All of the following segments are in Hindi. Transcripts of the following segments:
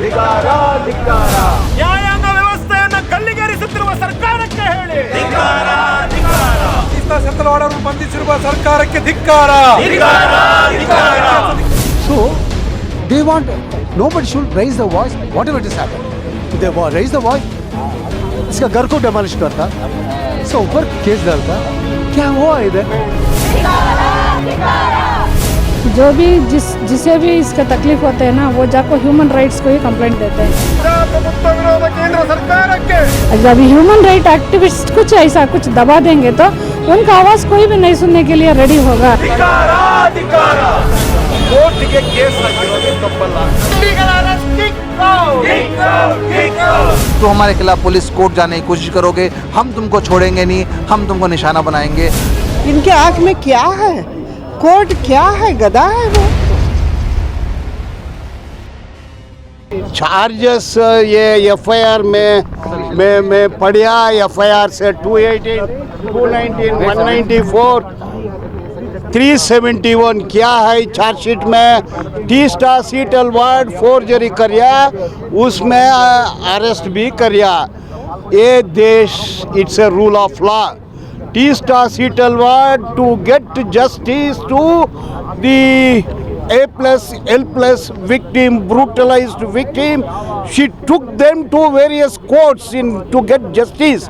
ಧಿಕ್ಕಾರ ಧಿಕ್ಕಾರ ನ್ಯಾಯಾಂಗ ವ್ಯವಸ್ಥೆಯನ್ನು ಗಲ್ಲಿಗೇರಿಸುತ್ತಿರುವ ಸರ್ಕಾರಕ್ಕೆ ಹೇಳಿ ಧಿಕ್ಕಾರ ಧಿಕ್ಕಾರ ಸೆಂಟ್ರಲ್ ಆರ್ಡರ್ ಬಂಧಿಸಿರುವ ಸರ್ಕಾರಕ್ಕೆ ಧಿಕ್ಕಾರ ಧಿಕ್ಕಾರ ಧಿಕ್ಕಾರ So they want nobody should raise the voice whatever it is happened. If they raise the voice, इसका घर को डेमोलिश करता, इसका ऊपर केस डालता, क्या हुआ इधर? जो भी जिसे भी इसका तकलीफ होता है ना, वो जाकर ह्यूमन राइट्स को ही कंप्लेंट देते हैं। ಪ್ರಜಾಪ್ರಭುತ್ವ ವಿರೋಧ ಕೇಂದ್ರ ಸರ್ಕಾರಕ್ಕೆ जब ह्यूमन राइट एक्टिविस्ट कुछ ऐसा कुछ दबा देंगे तो उनका आवाज कोई भी नहीं सुनने के लिए रेडी होगा। ಧಿಕ್ಕಾರ ಧಿಕ್ಕಾರ ಕೋರ್ಟ್ಗೆ ಕೇಸ್ ಹಾಕಿರೋದು ತಪ್ಪಲ್ಲ ಇಲ್ಲಿಗಲ್ ಅರೆಸ್ಟ್ ಕಿಕ್ तो हमारे खिलाफ पुलिस कोर्ट जाने की कोशिश करोगे, हम तुमको छोड़ेंगे नहीं, हम तुमको निशाना बनाएंगे। इनके आंख में क्या है? कोर्ट क्या है? गधा है वो। चार्जेस ये एफआईआर में पढ़िया एफआईआर से 218, 219, 194, 371 क्या है चार्जशीट में? Teesta Setalvad forgery करिया, उसमें अरेस्ट भी करिया। ये देश it's a rule of law. Teesta Setalvad to get justice to the A+L+ victim, brutalized victim, she took them to various courts to get justice.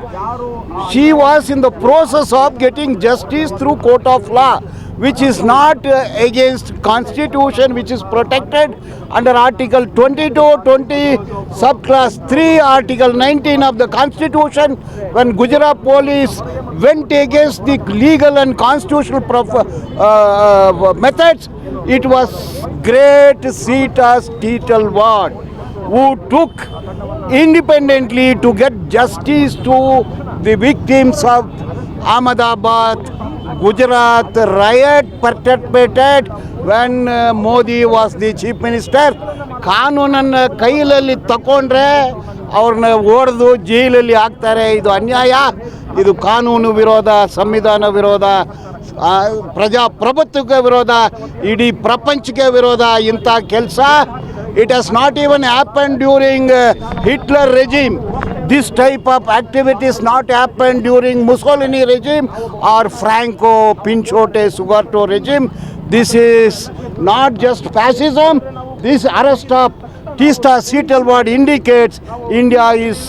She was in the process of getting justice through court of law, which is not against constitution, which is protected under article 22, 20 subclass 3, article 19 of the constitution. When Gujarat police went against the legal and constitutional methods, it was great Sita's Tital Ward who took independently to get justice to the victims of Ahmedabad, Gujarat riot perpetrated when Modi was the chief minister. ಕಾನೂನನ್ನು ಕೈಯಲ್ಲಿ ತಗೊಂಡ್ರೆ ಅವ್ರನ್ನ ಹೊಡೆದು ಜೈಲಲ್ಲಿ ಹಾಕ್ತಾರೆ. ಇದು ಅನ್ಯಾಯ, ಇದು ಕಾನೂನು ವಿರೋಧ, ಸಂವಿಧಾನ ವಿರೋಧ, ಪ್ರಜಾಪ್ರಭುತ್ವಕ್ಕೆ ವಿರೋಧ, ಇಡೀ ಪ್ರಪಂಚಕ್ಕೆ ವಿರೋಧ ಇಂಥ ಕೆಲಸ. It has not even happen during Hitler regime. This type of activities not happened during Mussolini regime or Franco, Pinchot, Suharto regime. This is not just fascism. This arrest of Tista Seatal Ward indicates India is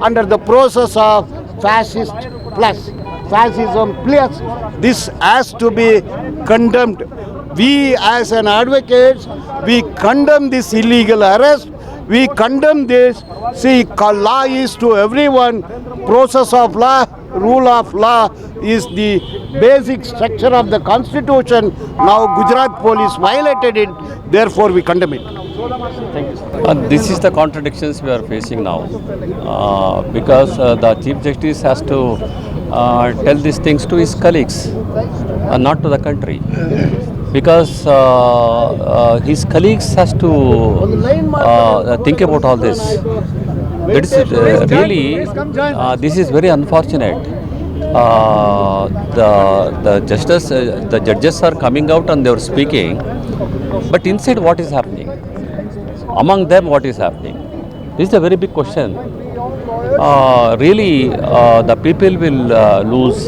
under the process of fascism plus. This has to be condemned. We as an advocates, we condemn this illegal arrest. We condemn this. See, law is to everyone. Process of law, rule of law is the basic structure of the constitution. Now Gujarat police violated it. Therefore, we condemn it. This is the contradictions we are facing now, because the Chief Justice has to tell these things to his colleagues and not to the country. Because his colleagues has to think about all this. That is really this is very unfortunate. The judges are coming out and they are speaking, but inside what is happening? Among them, what is happening? This is a very big question. Really, the people will lose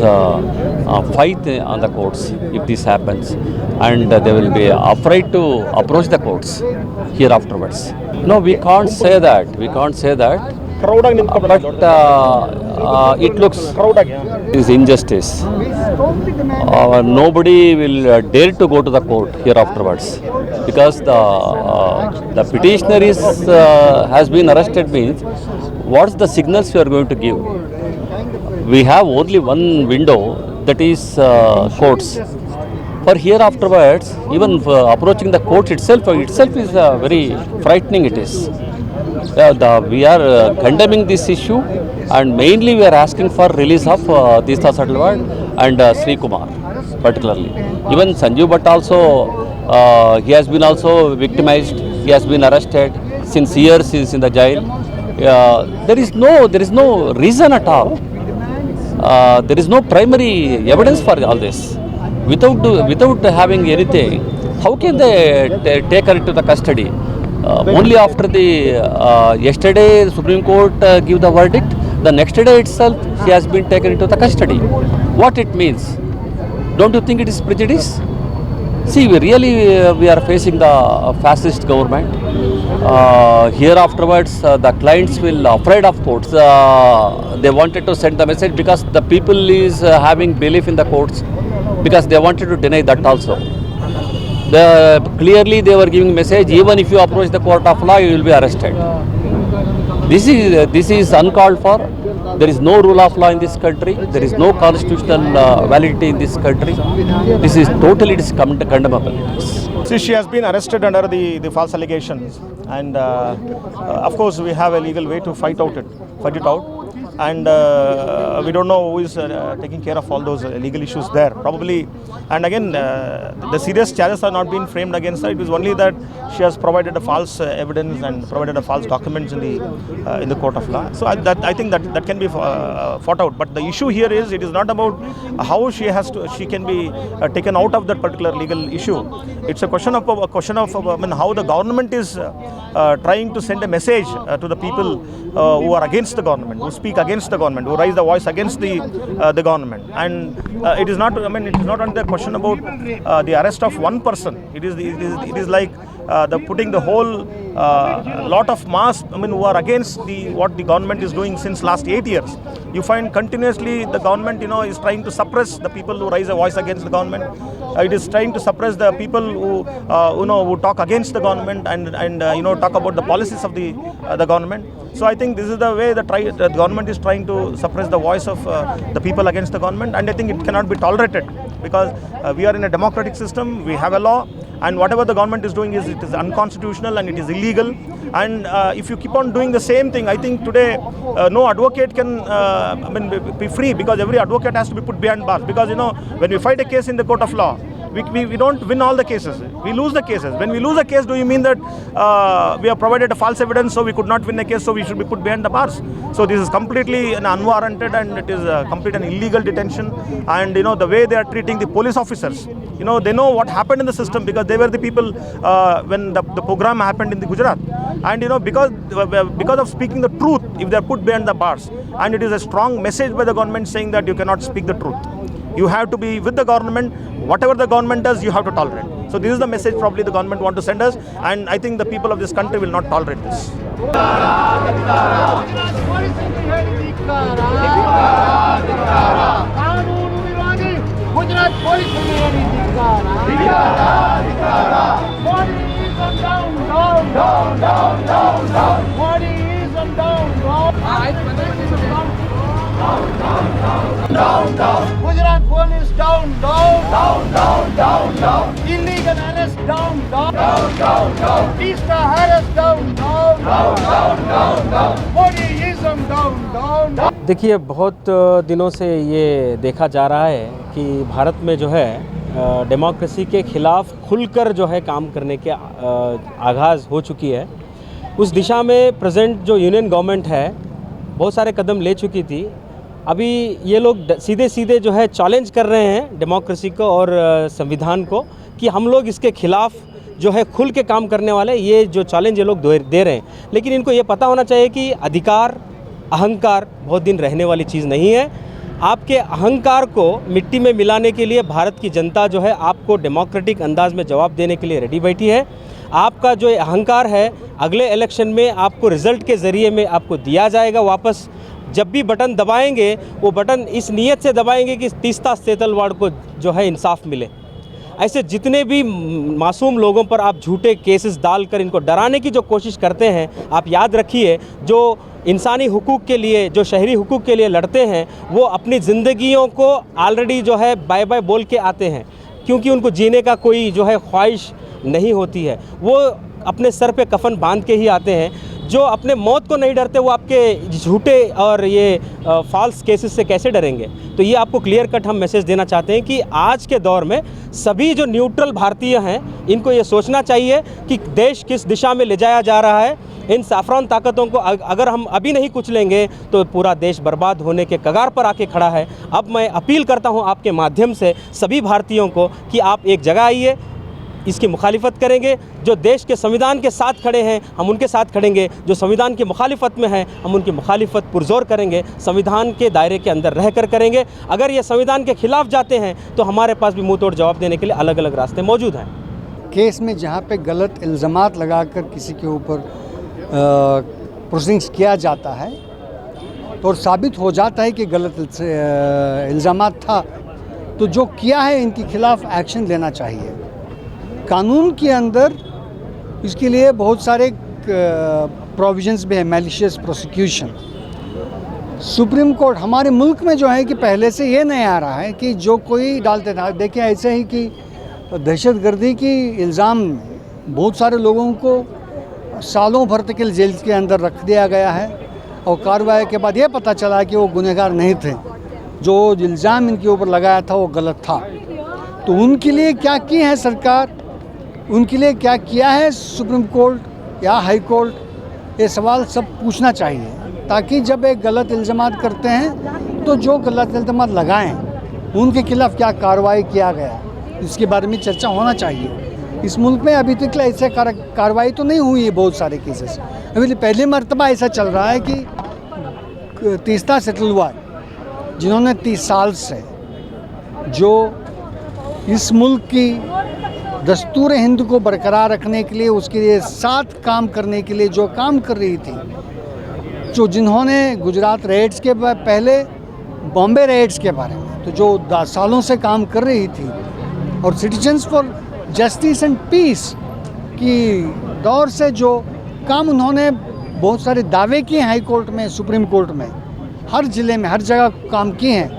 fight on the courts if this happens, and they will be afraid to approach the courts here afterwards. No, we can't say that. We can't say that. But it looks is injustice. Nobody will dare to go to the court here afterwards, because the petitioner has been arrested. Means what's the signals we are going to give? We have only one window, that is courts. For here afterwards, even approaching the court itself is very frightening. It is. We are condemning this issue, and mainly we are asking for release of Tista Seatal Ward and Sri Kumar particularly. Even Sanjeev Bhatt also, he has been also victimized. He has been arrested. Since years he is in the jail. There is no reason at all. There is no primary evidence for all this. Without having anything, how can they take her into the custody? Only after the yesterday Supreme Court give the verdict, the next day itself she has been taken into the custody. What it means? Don't you think it is prejudice? See, we are facing the fascist government. Here afterwards, the clients will afraid of courts. They wanted to send the message because the people is having belief in the courts, because they wanted to deny that also. Clearly they were giving message, even if you approach the court of law, you will be arrested. This is uncalled for. There is no rule of law in this country. There is no constitutional validity in this country. This is totally condemnable. See, she has been arrested under the false allegations, and of course we have a legal way to fight it out. And we don't know who is taking care of all those legal issues there. Probably, and again, the serious charges are not being framed against her. It was only that she has provided a false evidence and provided a false documents in the court of law. So I think that can be fought out. But the issue here is, it is not about how she can be taken out of that particular legal issue. It's a question of how the government is trying to send a message to the people who are against the government, who speak against the government, who raise the voice against the government. And it is not only the question about the arrest of one person. It is like the putting the whole lot of mass, who are against what the government is doing since last 8 years. You find continuously the government, is trying to suppress the people who raise a voice against the government. It is trying to suppress the people who talk against the government and talk about the policies of the government. So I think this is the way the government is trying to suppress the voice of the people against the government, and I think it cannot be tolerated, because we are in a democratic system. We have a law, and whatever the government is doing it is unconstitutional and it is illegal. And if you keep on doing the same thing, I think today no advocate can be free, because every advocate has to be put behind bars. Because when we fight a case in the court of law, we don't win all the cases. We lose the cases. When we lose a case, do you mean that we have provided a false evidence, so we could not win a case, so we should be put behind the bars? So this is completely unwarranted, and it is complete and illegal detention. And the way they are treating the police officers, they know what happened in the system, because they were the people when the program happened in the Gujarat. And because of speaking the truth, if they are put behind the bars, and it is a strong message by the government saying that you cannot speak the truth. You have to be with the government. Whatever the government does, you have to tolerate. So this is the message probably the government want to send us, and I think the people of this country will not tolerate this. Gujarat police down. Illegal arrest down. Teesta harass down. Modiism down. देखिए, बहुत दिनों से ये देखा जा रहा है कि भारत में जो है डेमोक्रेसी के खिलाफ खुलकर जो है काम करने के आगाज़ हो चुकी है। उस दिशा में प्रेजेंट जो यूनियन गवर्नमेंट है बहुत सारे कदम ले चुकी थी। अभी ये लोग सीधे जो है चैलेंज कर रहे हैं डेमोक्रेसी को और संविधान को, कि हम लोग इसके खिलाफ जो है खुल के काम करने वाले, ये जो चैलेंज ये लोग दे रहे हैं। लेकिन इनको ये पता होना चाहिए कि अधिकार, अहंकार बहुत दिन रहने वाली चीज़ नहीं है। आपके अहंकार को मिट्टी में मिलाने के लिए भारत की जनता जो है आपको डेमोक्रेटिक अंदाज में जवाब देने के लिए रेडी बैठी है। आपका जो अहंकार है अगले इलेक्शन में आपको रिज़ल्ट के ज़रिए में आपको दिया जाएगा वापस। जब भी बटन दबाएंगे वो बटन इस नीयत से दबाएंगे कि तीस्ता सेतलवाड़ को जो है इंसाफ मिले। ऐसे जितने भी मासूम लोगों पर आप झूठे केसेस डालकर इनको डराने की जो कोशिश करते हैं, आप याद रखिए, जो इंसानी हुकूक के लिए, जो शहरी हुकूक के लिए लड़ते हैं, वो अपनी ज़िंदगियों को ऑलरेडी जो है बाय बाय बोल के आते हैं, क्योंकि उनको जीने का कोई जो है ख्वाहिश नहीं होती है। वो अपने सर पे कफन बांध के ही आते हैं। जो अपने मौत को नहीं डरते, वो आपके झूठे और ये फॉल्स केसेस से कैसे डरेंगे? तो ये आपको क्लियर कट हम मैसेज देना चाहते हैं कि आज के दौर में सभी जो न्यूट्रल भारतीय हैं, इनको ये सोचना चाहिए कि देश किस दिशा में ले जाया जा रहा है। इन साफरान ताकतों को अगर हम अभी नहीं कुचलेंगे तो पूरा देश बर्बाद होने के कगार पर आके खड़ा है। अब मैं अपील करता हूं आपके माध्यम से सभी भारतीयों को कि आप एक जगह आइए, इसकी मुखालिफत करेंगे। जो देश के संविधान के साथ खड़े हैं हम उनके साथ खड़ेंगे, जो संविधान की मुखालिफत में हैं हम उनकी मुखालिफत पुरजोर करेंगे, संविधान के दायरे के अंदर रहकर करेंगे। अगर ये संविधान के खिलाफ जाते हैं तो हमारे पास भी मुंह तोड़ जवाब देने के लिए अलग अलग रास्ते मौजूद हैं। केस में जहाँ पे गलत इल्ज़ामात लगाकर किसी के ऊपर प्रोसीडिंग्स किया जाता है तो साबित हो जाता है कि गलत इल्ज़ामात था, तो जो किया है इनके खिलाफ एक्शन लेना चाहिए। कानून के अंदर इसके लिए बहुत सारे प्रोविजंस भी है, मैलिशियस प्रोसिक्यूशन। सुप्रीम कोर्ट हमारे मुल्क में जो है कि पहले से ये नहीं आ रहा है कि जो कोई डालते था, देखिए ऐसे ही कि दहशतगर्दी की इल्ज़ाम बहुत सारे लोगों को सालों भर तक जेल के अंदर रख दिया गया है और कार्रवाई के बाद ये पता चला कि वो गुनहगार नहीं थे, जो इल्ज़ाम इनके ऊपर लगाया था वो गलत था। तो उनके लिए क्या की है सरकार, उनके लिए क्या किया है सुप्रीम कोर्ट या हाई कोर्ट, ये सवाल सब पूछना चाहिए, ताकि जब एक गलत इल्ज़ामात करते हैं तो जो गलत इल्ज़ामात लगाएं उनके खिलाफ क्या कार्रवाई किया गया, इसके बारे में चर्चा होना चाहिए। इस मुल्क में अभी तक ऐसे कार्रवाई तो नहीं हुई है बहुत सारे केसेस। अभी पहली मर्तबा ऐसा चल रहा है कि तीस्ता सेटलवार जिन्होंने 30 साल से जो इस मुल्क की दस्तूर हिंद को बरकरार रखने के लिए, उसके लिए साथ काम करने के लिए जो काम कर रही थी, जो जिन्होंने गुजरात रेड्स के पहले बॉम्बे रेड्स के बारे में तो जो 10 सालों से काम कर रही थी और citizens for justice and peace की दौर से जो काम उन्होंने बहुत सारे दावे किए हाई कोर्ट में, सुप्रीम कोर्ट में, हर ज़िले में हर जगह काम किए हैं,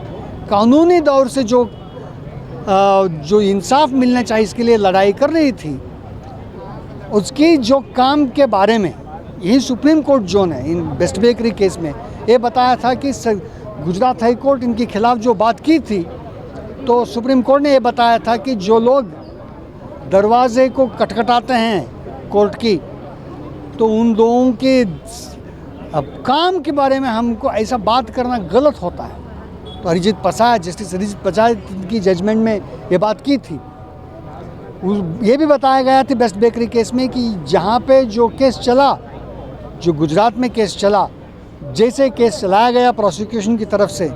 कानूनी दौर से जो इंसाफ मिलना चाहिए इसके लिए लड़ाई कर रही थी, उसकी जो काम के बारे में यही सुप्रीम कोर्ट जो ने इन बेस्ट बेकरी केस में ये बताया था कि गुजरात हाई कोर्ट इनके खिलाफ जो बात की थी तो सुप्रीम कोर्ट ने ये बताया था कि जो लोग दरवाजे को खटखटाते हैं कोर्ट की, तो उन लोगों के अब काम के बारे में हमको ऐसा बात करना गलत होता है। तो अरिजीत पसाय, जस्टिस अरिजीत पसाय की जजमेंट में ये बात की थी। ये भी बताया गया था बेस्ट बेकरी केस में कि जहाँ पे जो केस चला, जो गुजरात में केस चला, जैसे केस चलाया गया प्रोसिक्यूशन की तरफ से,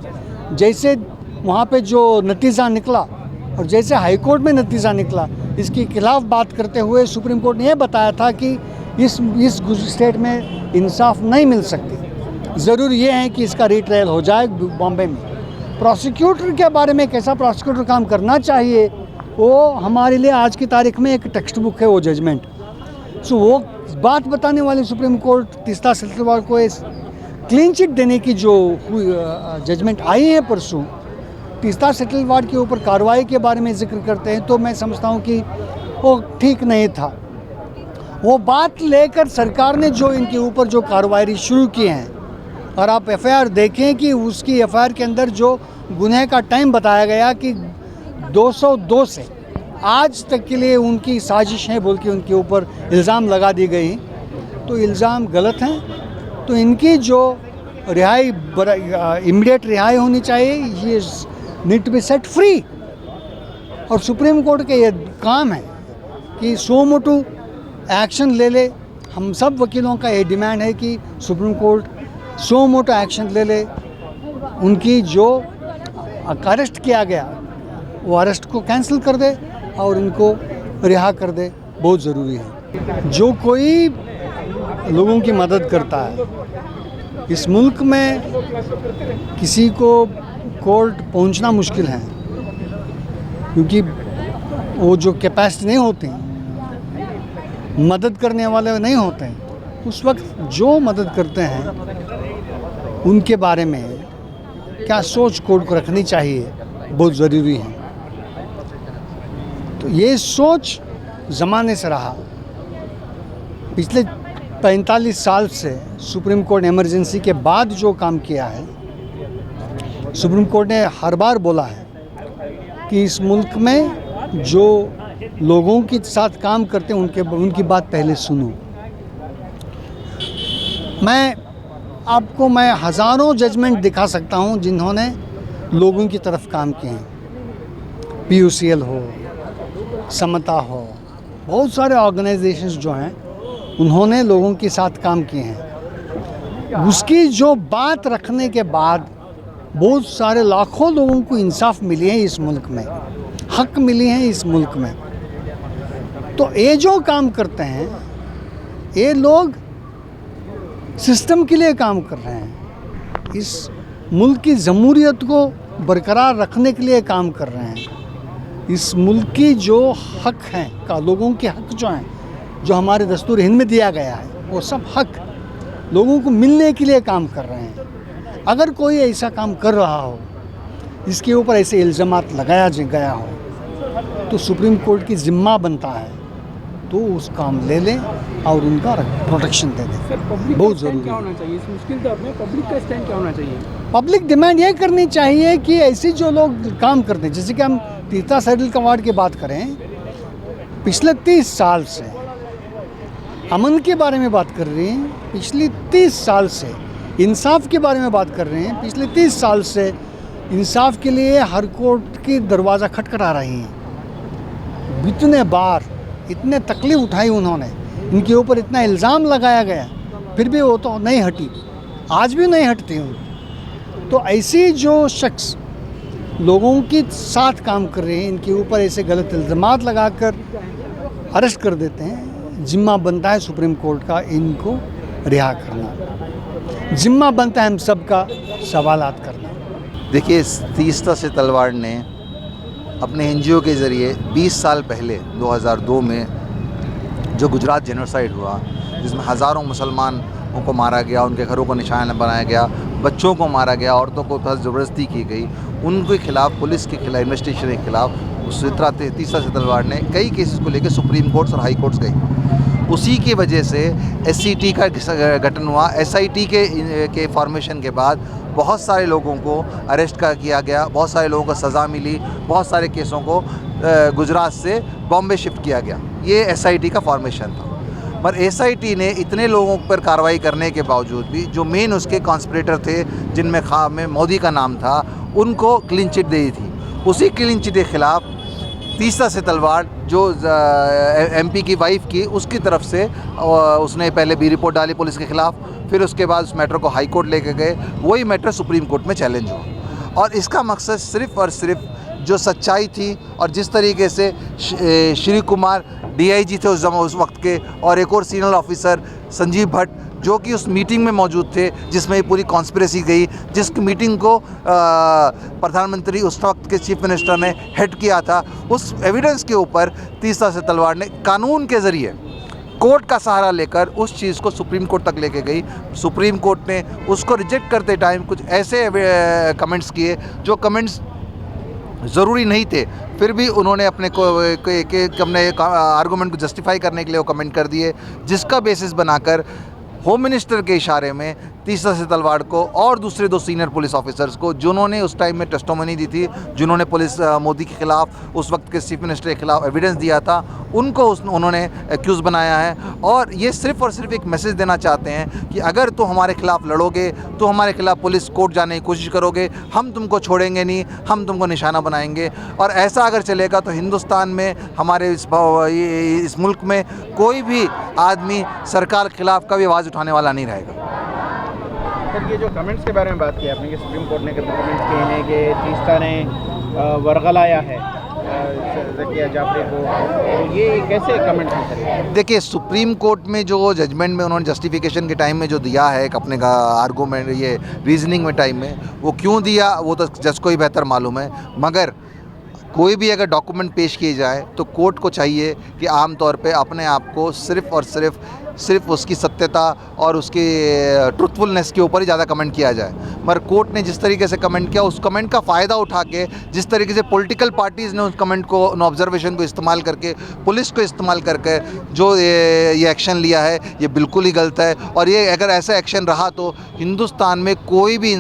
जैसे वहाँ पे जो नतीजा निकला और जैसे हाई कोर्ट में नतीजा निकला, इसके खिलाफ बात करते हुए सुप्रीम कोर्ट ने यह बताया था कि इस स्टेट में इंसाफ नहीं मिल सकती, ज़रूरी ये है कि इसका रीट्रायल हो जाए बॉम्बे में। प्रोसिक्यूटर के बारे में कैसा प्रोसिक्यूटर काम करना चाहिए वो हमारे लिए आज की तारीख में एक टेक्स्ट बुक है वो जजमेंट। सो वो बात बताने वाली सुप्रीम कोर्ट तीस्ता सेटलवार को क्लीन चिट देने की जो जजमेंट आई है परसों, तीस्ता सेटलवार के ऊपर कार्रवाई के बारे में जिक्र करते हैं, तो मैं समझता हूँ कि वो ठीक नहीं था। वो बात लेकर सरकार ने जो इनके ऊपर जो कार्रवाई शुरू की है, और आप एफआईआर देखें कि उसकी एफआईआर के अंदर जो गुनह का टाइम बताया गया कि 202 से आज तक के लिए उनकी साजिश है बोल के उनके ऊपर इल्ज़ाम लगा दी गई, तो इल्ज़ाम गलत हैं। तो इनकी जो रिहाई इमीडिएट रिहाई होनी चाहिए, ये need to be set free. और सुप्रीम कोर्ट के ये काम है कि सो मोटो एक्शन ले ले। हम सब वकीलों का ये डिमांड है कि सुप्रीम कोर्ट सो मोटो एक्शन ले ले, उनकी जो अरेस्ट किया गया वो अरेस्ट को कैंसिल कर दे और इनको रिहा कर दे, बहुत ज़रूरी है। जो कोई लोगों की मदद करता है, इस मुल्क में किसी को कोर्ट पहुंचना मुश्किल है क्योंकि वो जो कैपेसिटी नहीं होती, मदद करने वाले नहीं होते हैं। उस वक्त जो मदद करते हैं उनके बारे में क्या सोच कोर्ट को रखनी चाहिए, बहुत ज़रूरी है। तो ये सोच ज़माने से रहा। पिछले 45 साल से सुप्रीम कोर्ट ने इमरजेंसी के बाद जो काम किया है, सुप्रीम कोर्ट ने हर बार बोला है कि इस मुल्क में जो लोगों के साथ काम करते हैं उनकी बात पहले सुनो। मैं हज़ारों जजमेंट दिखा सकता हूं जिन्होंने लोगों की तरफ काम किए हैं। PUCL हो, समता हो, बहुत सारे ऑर्गेनाइजेशंस जो हैं उन्होंने लोगों के साथ काम किए हैं। उसकी जो बात रखने के बाद बहुत सारे लाखों लोगों को इंसाफ मिली है इस मुल्क में, हक मिली है इस मुल्क में। तो ये जो काम करते हैं ये लोग सिस्टम के लिए काम कर रहे हैं, इस मुल्क की जमहूरियत को बरकरार रखने के लिए काम कर रहे हैं। इस मुल्क की जो हक हैं का लोगों के हक जो हैं, जो हमारे दस्तूर हिंद में दिया गया है, वो सब हक लोगों को मिलने के लिए काम कर रहे हैं। अगर कोई ऐसा काम कर रहा हो, इसके ऊपर ऐसे इल्ज़ामात लगाया गया हो, तो सुप्रीम कोर्ट की ज़िम्मा बनता है तो उस काम ले लें और उनका प्रोटेक्शन दे दें। बहुत ज़रूरी क्या होना चाहिए इस मुश्किल दौर में? पब्लिक का स्टैंड क्या होना चाहिए? पब्लिक डिमांड ये करनी चाहिए कि ऐसे जो लोग काम करते हैं, जैसे कि हम तीर्था सैडल का वार्ड की बात करें, पिछले 30 साल से अमन के बारे में बात कर रहे हैं, पिछले 30 साल से इंसाफ के बारे में बात कर रहे हैं, पिछले 30 साल से इंसाफ के लिए हर कोर्ट की दरवाज़ा खटखटा रही हैं। इतने बार इतने तकलीफ उठाई उन्होंने, इनके ऊपर इतना इल्ज़ाम लगाया गया, फिर भी वो तो नहीं हटी, आज भी नहीं हटती हूँ। तो ऐसी जो शख्स लोगों के साथ काम कर रहे हैं, इनके ऊपर ऐसे गलत इल्ज़ामात लगाकर अरेस्ट कर देते हैं, जिम्मा बनता है सुप्रीम कोर्ट का इनको रिहा करना, जिम्मा बनता है हम सबका सवालात करना। देखिए, तीस्ता से तलवार ने अपने एनजीओ के ज़रिए 20 साल पहले 2002 में जो गुजरात जेनोसाइड हुआ, जिसमें हज़ारों मुसलमानों को मारा गया, उनके घरों को निशाना बनाया गया, बच्चों को मारा गया, औरतों को ज़बरदस्ती की गई, उनके खिलाफ, पुलिस के खिलाफ, इन्वेस्टिगेशन के खिलाफ तीस्ता से तलवार ने कई केसेस को लेकर सुप्रीम कोर्ट्स और हाई कोर्ट्स गई। उसी की वजह से SCT का गठन हुआ। SIT के फॉर्मेशन के बाद बहुत सारे लोगों को अरेस्ट किया गया, बहुत सारे लोगों को सज़ा मिली, बहुत सारे केसों को गुजरात से बॉम्बे शिफ्ट किया गया। ये SIT का फॉर्मेशन था। पर SIT ने इतने लोगों पर कार्रवाई करने के बावजूद भी जो मेन उसके कॉन्स्पिरेटर थे, जिनमें मोदी का नाम था, उनको क्लीन चिट दी थी। उसी क्लीन चिट के खिलाफ तीस्ता से तलवार जो MP की वाइफ की, उसकी तरफ से उसने पहले भी रिपोर्ट डाली पुलिस के खिलाफ, फिर उसके बाद उस मैटर को हाई कोर्ट लेके गए, वही मैटर सुप्रीम कोर्ट में चैलेंज हुआ। और इसका मकसद सिर्फ़ और सिर्फ जो सच्चाई थी और जिस तरीके से श्री कुमार DIG थे उस वक्त के, और एक और सीनियर ऑफिसर संजीव भट्ट जो कि उस मीटिंग में मौजूद थे जिसमें पूरी कॉन्स्पिरेसी गई, जिस मीटिंग को प्रधानमंत्री उस वक्त के चीफ मिनिस्टर ने हेड किया था, उस एविडेंस के ऊपर तीस्ता से तलवार ने कानून के ज़रिए कोर्ट का सहारा लेकर उस चीज़ को सुप्रीम कोर्ट तक लेके गई। सुप्रीम कोर्ट ने उसको रिजेक्ट करते टाइम कुछ ऐसे कमेंट्स किए जो कमेंट्स ज़रूरी नहीं थे, फिर भी उन्होंने अपने आर्गूमेंट को जस्टिफाई करने के लिए वो कमेंट कर दिए, जिसका बेसिस बनाकर होम मिनिस्टर के इशारे में तीस्ता से तलवार को और दूसरे 2 सीनियर पुलिस ऑफिसर्स को, जिन्होंने उस टाइम में टेस्टिमनी दी थी, जिन्होंने पुलिस मोदी के खिलाफ, उस वक्त के चीफ मिनिस्टर के खिलाफ एविडेंस दिया था, उनको उन्होंने एक्यूज़ बनाया है। और ये सिर्फ़ और सिर्फ एक मैसेज देना चाहते हैं कि अगर तो हमारे खिलाफ लड़ोगे, तो हमारे खिलाफ पुलिस कोर्ट जाने की कोशिश करोगे, हम तुमको छोड़ेंगे नहीं, हम तुमको निशाना बनाएंगे। और ऐसा अगर चलेगा तो हिंदुस्तान में, हमारे इस मुल्क में कोई भी आदमी सरकार के खिलाफ कभी आवाज़ उठाने वाला नहीं रहेगा। सर, ये जो कमेंट्स के बारे में बात की आपने कि सुप्रीम कोर्ट ने कमेंट्स किए हैं कि तीस्ता ने वर्गलाया है ज़किया जाफरी को, तो ये कैसे कमेंट हैं? देखिए, सुप्रीम कोर्ट में जो जजमेंट में उन्होंने जस्टिफिकेशन के टाइम में जो दिया है अपने का आर्गूमेंट, ये रीजनिंग में टाइम में, वो क्यों दिया वो तो जज को ही बेहतर मालूम है। मगर कोई भी अगर डॉक्यूमेंट पेश किए जाए तो कोर्ट को चाहिए कि आम तौर पे अपने आप को सिर्फ़ और सिर्फ उसकी सत्यता और उसकी ट्रुथफुलनेस के ऊपर ही ज़्यादा कमेंट किया जाए। मगर कोर्ट ने जिस तरीके से कमेंट किया, उस कमेंट का फ़ायदा उठा के, जिस तरीके से पॉलिटिकल पार्टीज़ ने उस कमेंट को, उन ऑब्जर्वेशन को इस्तेमाल करके, पुलिस को इस्तेमाल करके जो ये एक्शन लिया है, ये बिल्कुल ही गलत है। और ये अगर ऐसा एक्शन रहा तो हिंदुस्तान में कोई भी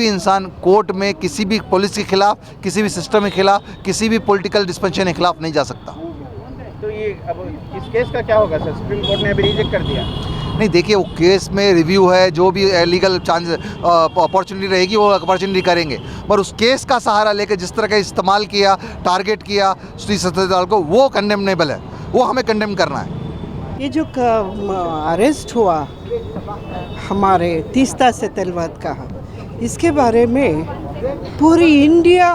इंसान कोर्ट में किसी भी पुलिस के खिलाफ, किसी भी सिस्टम के खिलाफ, किसी भी पॉलिटिकल डिस्पेंशन के खिलाफ नहीं जा सकता। तो ये अब इस केस का क्या होगा सर? सुप्रीम कोर्ट ने अभी रिजेक्ट कर दिया। नहीं देखिए, वो केस में रिव्यू है, जो भी लीगल चांस अपॉर्चुनिटी रहेगी वो अपॉर्चुनिटी करेंगे, पर उस केस का सहारा लेकर जिस तरह का इस्तेमाल किया, टारगेट किया श्री सत्यपाल को, वो कंडेमनेबल है, वो हमें कंडेम करना है। ये जो अरेस्ट हुआ हमारे तीस्ता सेतलवाद का, इसके बारे में पूरी इंडिया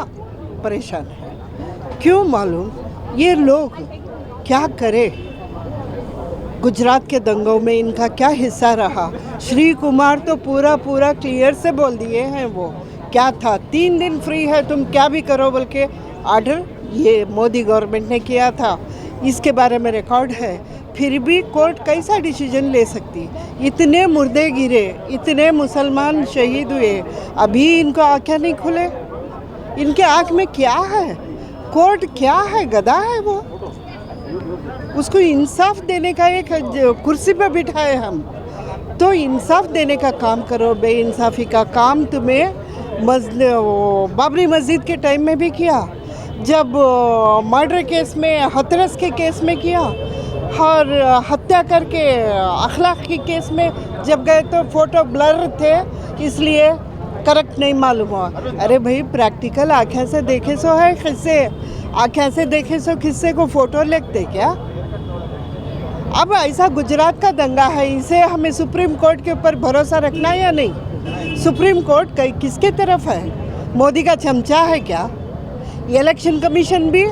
परेशान है। क्यों मालूम? ये लोग क्या करे? गुजरात के दंगों में इनका क्या हिस्सा रहा? श्री कुमार तो पूरा क्लियर से बोल दिए हैं वो क्या था। 3 दिन फ्री है, तुम क्या भी करो बोल के ऑर्डर ये मोदी गवर्नमेंट ने किया था, इसके बारे में रिकॉर्ड है। फिर भी कोर्ट कैसा डिसीजन ले सकती? इतने मुर्दे गिरे, इतने मुसलमान शहीद हुए, अभी इनको आँखें नहीं खुले। इनके आँख में क्या है? कोर्ट क्या है? गधा है वो। उसको इंसाफ देने का एक कुर्सी पे बिठाए हम, तो इंसाफ देने का काम करो। बेइंसाफ़ी का काम तुम्हें बाबरी मस्जिद के टाइम में भी किया, जब मर्डर केस में, हथरस के केस में किया, और हत्या करके अखलाक के केस में जब गए तो फ़ोटो ब्लर थे, इसलिए करेक्ट नहीं मालूम हुआ। अरे भाई, प्रैक्टिकल आँखें से देखे सो है किस्से, आँखें से देखे सो किस्से को फ़ोटो लिखते क्या? अब ऐसा गुजरात का दंगा है, इसे हमें सुप्रीम कोर्ट के ऊपर भरोसा रखना है या नहीं? सुप्रीम कोर्ट किसके तरफ है? मोदी का चमचा है क्या? इलेक्शन कमीशन भी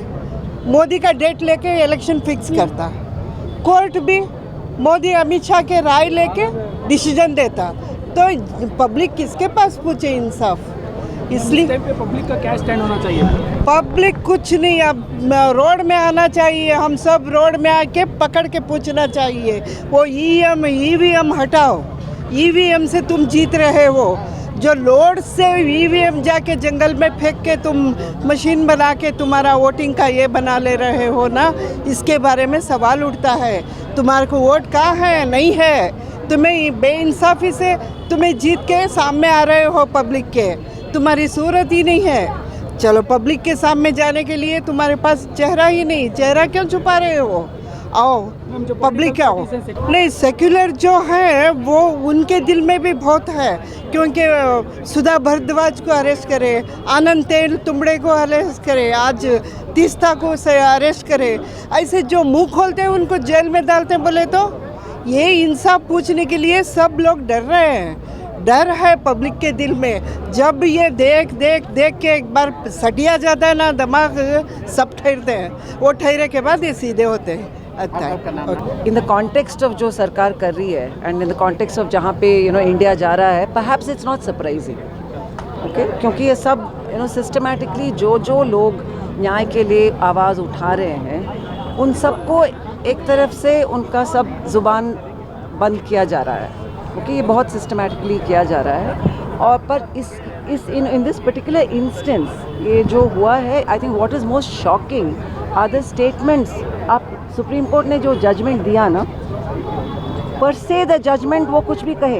मोदी का डेट लेके इलेक्शन फिक्स करता, कोर्ट भी मोदी अमित शाह के राय लेके डिसीजन देता, तो पब्लिक किसके पास पूछे इंसाफ? इसलिए पब्लिक का क्या स्टैंड होना चाहिए? पब्लिक कुछ नहीं, अब रोड में आना चाहिए। हम सब रोड में आके पकड़ के पूछना चाहिए। वो ईवीएम हटाओ। ईवीएम से तुम जीत रहे हो, जो लोड से ईवीएम जाके जंगल में फेंक के तुम मशीन बना के तुम्हारा वोटिंग का ये बना ले रहे हो ना, इसके बारे में सवाल उठता है। तुम्हारे को वोट कहाँ है? नहीं है। तुम्हें बेइंसाफ़ी से तुम्हें जीत के सामने आ रहे हो पब्लिक के, तुम्हारी सूरत ही नहीं है। चलो, पब्लिक के सामने जाने के लिए तुम्हारे पास चेहरा ही नहीं, चेहरा क्यों छुपा रहे हो? आओ पब्लिक आओ। नहीं, सेक्युलर जो है वो उनके दिल में भी बहुत है, क्योंकि सुधा भारद्वाज को अरेस्ट करे, आनंद तेल तुंबड़े को अरेस्ट करे, आज तीस्ता को से अरेस्ट करे, ऐसे जो मुंह खोलते हैं उनको जेल में डालते हैं। बोले तो ये इंसाफ पूछने के लिए सब लोग डर रहे हैं। डर है पब्लिक के दिल में। जब ये देख के एक बार सटिया जाता है ना दिमाग, सब ठहरते हैं, वो ठहरे के बाद ये सीधे होते हैं। इन द कॉन्टेक्स्ट ऑफ जो सरकार कर रही है and in the context of जहाँ पे इंडिया जा रहा है, perhaps it's not surprising, okay, क्योंकि ये सब सिस्टमैटिकली जो लोग न्याय के लिए आवाज़ उठा रहे हैं, उन सबको एक तरफ से उनका सब ज़ुबान बंद किया जा रहा है, क्योंकि ये बहुत सिस्टमैटिकली किया जा रहा है। और पर इन दिस पर्टिकुलर इंस्टेंस ये जो हुआ है, I think what is most shocking are the statements. आप सुप्रीम कोर्ट ने जो जजमेंट दिया ना, पर से द जजमेंट वो कुछ भी कहे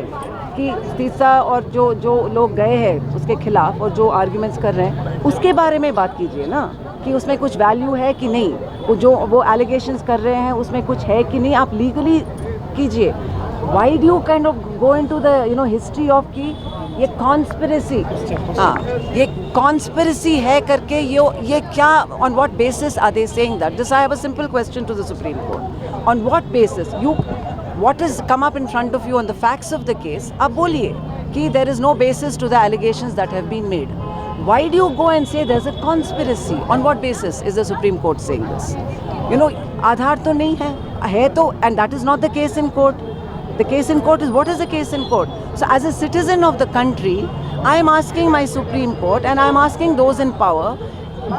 कि तीसरा और जो लोग गए हैं उसके खिलाफ और जो आर्ग्यूमेंट्स कर रहे हैं उसके बारे में बात कीजिए ना, कि उसमें कुछ वैल्यू है कि नहीं, वो एलिगेशंस कर रहे हैं उसमें कुछ है कि नहीं, आप लीगली कीजिए। Why do you kind of go into the history of कि ये कॉन्स्पिरेसी, हाँ ये कॉन्स्पिरेसी है करके ये क्या, on what basis are they saying that? This I have a simple question to the supreme court, on what basis you, what has come up in front of you on the facts of the case, ab boliye ki there is no basis to the allegations that have been made. Why do you go and say there's a conspiracy? On what basis is the Supreme Court saying this? Aadhar to nahi hai to, and that is not the case in court. The case in court is, what is the case in court? So as a citizen of the country, I am asking my Supreme Court and I am asking those in power,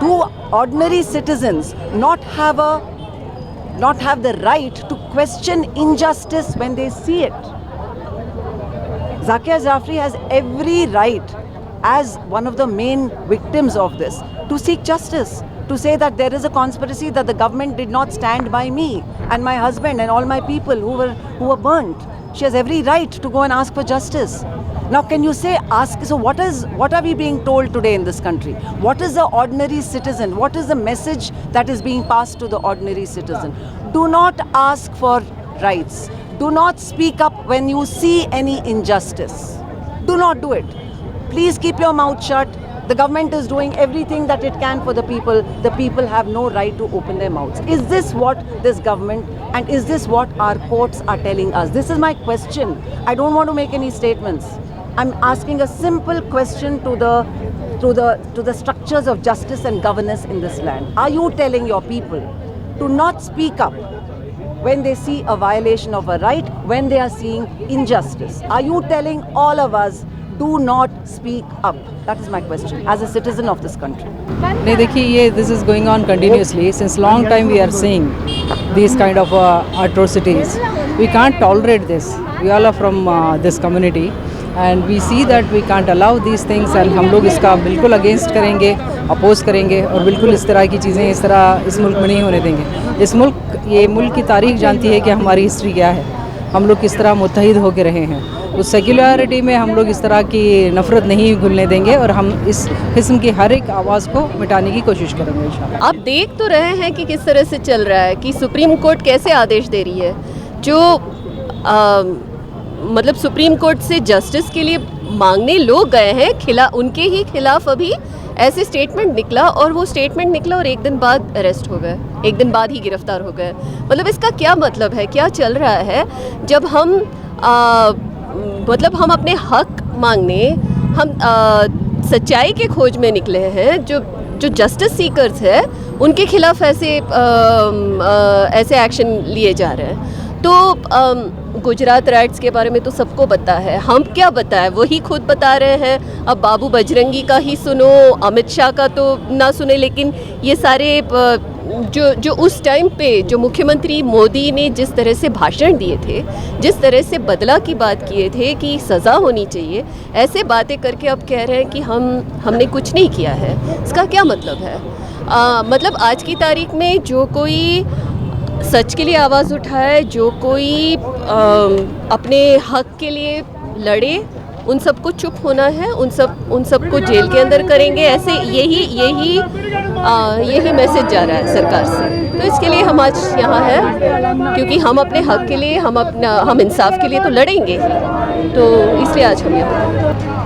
do ordinary citizens not have the right to question injustice when they see it? Zakia Jafri has every right, as one of the main victims of this, to seek justice, to say that there is a conspiracy, that the government did not stand by me and my husband and all my people who were burnt. She has every right to go and ask for justice. Now can you say, so what are we being told today in this country? What is the ordinary citizen? What is the message that is being passed to the ordinary citizen? Do not ask for rights. Do not speak up when you see any injustice. Do not do it. Please keep your mouth shut. The government is doing everything that it can for the people. The people have no right to open their mouths. Is this what this government and is this what our courts are telling us? This is my question. I don't want to make any statements. I'm asking a simple question to the structures of justice and governance in this land. Are you telling your people to not speak up when they see a violation of a right, when they are seeing injustice? Are you telling all of us, do not speak up? That is my question as a citizen of this country. नहीं देखिए, ये this is going on continuously since long time. We are seeing these kind of atrocities. We can't tolerate this. We all are from this community and we see that we can't allow these things. and हम लोग इसका बिल्कुल अगेंस्ट करेंगे, अपोज करेंगे और बिल्कुल इस तरह की चीज़ें इस तरह इस मुल्क में नहीं होने देंगे. इस मुल्क, ये मुल्क की तारीख जानती है कि हमारी हिस्ट्री क्या है, हम लोग किस तरह मुत्तहिद होकर रहे हैं. उस सेक्युलरिटी में हम लोग इस तरह की नफ़रत नहीं घुलने देंगे और हम इस किस्म की हर एक आवाज़ को मिटाने की कोशिश करेंगे इंशाल्लाह. आप देख तो रहे हैं कि किस तरह से चल रहा है कि सुप्रीम कोर्ट कैसे आदेश दे रही है. जो मतलब सुप्रीम कोर्ट से जस्टिस के लिए मांगने लोग गए हैं, उनके ही खिलाफ अभी ऐसे स्टेटमेंट निकला और वो स्टेटमेंट निकला और एक दिन बाद अरेस्ट हो गए, एक दिन बाद ही गिरफ्तार हो गए. मतलब इसका क्या मतलब है, क्या चल रहा है? जब हम मतलब हम अपने हक मांगने, हम सच्चाई के खोज में निकले हैं, जो जस्टिस सीकर्स है उनके खिलाफ ऐसे एक्शन लिए जा रहे हैं. तो गुजरात राइट्स के बारे में तो सबको पता है, हम क्या बताएं, वही खुद बता रहे हैं. अब बाबू बजरंगी का ही सुनो, अमित शाह का तो ना सुने, लेकिन ये सारे जो उस टाइम पे जो मुख्यमंत्री मोदी ने जिस तरह से भाषण दिए थे, जिस तरह से बदला की बात किए थे कि सज़ा होनी चाहिए, ऐसे बातें करके अब कह रहे हैं कि हमने कुछ नहीं किया है. इसका क्या मतलब है? मतलब आज की तारीख में जो कोई सच के लिए आवाज़ उठाए, जो कोई अपने हक के लिए लड़े, उन सबको चुप होना है, उन सबको जेल के अंदर करेंगे. ऐसे यही मैसेज जा रहा है सरकार से. तो इसके लिए हम आज यहाँ हैं क्योंकि हम अपने हक के लिए, हम इंसाफ के लिए तो लड़ेंगे ही. तो इसलिए आज हम यहाँ हैं.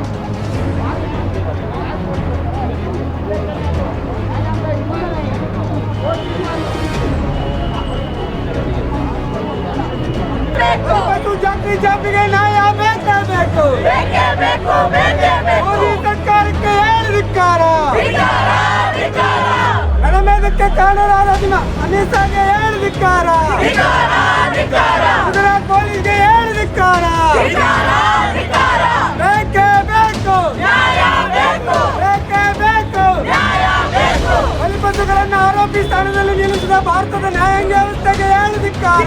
ಮೋದಿ ಸರ್ಕಾರಕ್ಕೆ ಏನು ಧಿಕ್ಕಾರ, ಅನಮೇದಕ್ಕೆ ಕಾರಣರಾದ ಅನಿಸಾಗೆ ಏನು ಧಿಕ್ಕಾರ, ಗುಜರಾತ್ ಪೊಲೀಸ್ಗೆ ಏನು ಧಿಕ್ಕಾರ. ಬೇಕೇ ಬೇಕು, ಬೇಕೇ ಬೇಕು. ಬಲಿಪಶುಗಳನ್ನು ಆರೋಪಿ ಸ್ಥಾನದಲ್ಲಿ ನಿಲ್ಲಿಸಿದ ಭಾರತದ ನ್ಯಾಯಾಂಗ ವ್ಯವಸ್ಥೆಗೆ ಏನು ಧಿಕ್ಕಾರ.